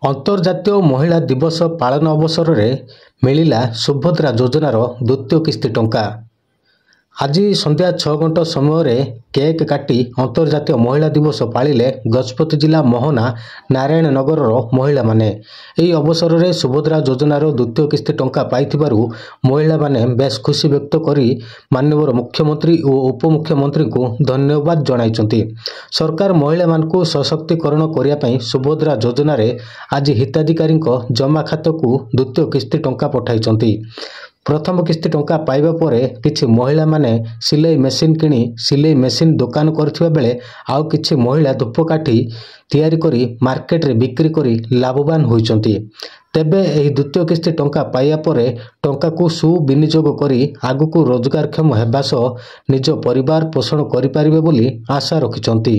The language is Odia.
ଅନ୍ତର୍ଜାତୀୟ ମହିଳା ଦିବସ ପାଳନ ଅବସରରେ ମିଳିଲା ସୁଭଦ୍ରା ଯୋଜନାର ଦ୍ୱିତୀୟ କିସ୍ତି ଟଙ୍କା। ଆଜି ସନ୍ଧ୍ୟା 6 ଘଣ୍ଟା ସମୟରେ କେକ୍ କାଟି ଅନ୍ତର୍ଜାତୀୟ ମହିଳା ଦିବସ ପାଳିଲେ ଗଜପତି ଜିଲ୍ଲା ମୋହନା ନାରାୟଣନଗରର ମହିଳାମାନେ। ଏହି ଅବସରରେ ସୁଭଦ୍ରା ଯୋଜନାର ଦ୍ୱିତୀୟ କିସ୍ତି ଟଙ୍କା ପାଇଥିବାରୁ ମହିଳାମାନେ ବେଶ୍ ଖୁସି ବ୍ୟକ୍ତ କରି ମାନ୍ୟବର ମୁଖ୍ୟମନ୍ତ୍ରୀ ଓ ଉପମୁଖ୍ୟମନ୍ତ୍ରୀଙ୍କୁ ଧନ୍ୟବାଦ ଜଣାଇଛନ୍ତି। ସରକାର ମହିଳାମାନଙ୍କୁ ସଶକ୍ତିକରଣ କରିବା ପାଇଁ ସୁଭଦ୍ରା ଯୋଜନାରେ ଆଜି ହିତାଧିକାରୀଙ୍କ ଜମା ଖାତାକୁ ଦ୍ୱିତୀୟ କିସ୍ତି ଟଙ୍କା ପଠାଇଛନ୍ତି। ପ୍ରଥମ କିସ୍ତି ଟଙ୍କା ପାଇବା ପରେ କିଛି ମହିଳାମାନେ ସିଲେଇ ମେସିନ୍ କିଣି ସିଲେଇ ମେସିନ୍ ଦୋକାନ କରିଥିବା ବେଳେ ଆଉ କିଛି ମହିଳା ଧୂପକାଠି ତିଆରି କରି ମାର୍କେଟରେ ବିକ୍ରି କରି ଲାଭବାନ ହୋଇଛନ୍ତି। ତେବେ ଏହି ଦ୍ୱିତୀୟ କିସ୍ତି ଟଙ୍କା ପାଇବା ପରେ ଟଙ୍କାକୁ ସୁବିନିଯୋଗ କରି ଆଗକୁ ରୋଜଗାରକ୍ଷମ ହେବା ସହ ନିଜ ପରିବାର ପୋଷଣ କରିପାରିବେ ବୋଲି ଆଶା ରଖିଛନ୍ତି।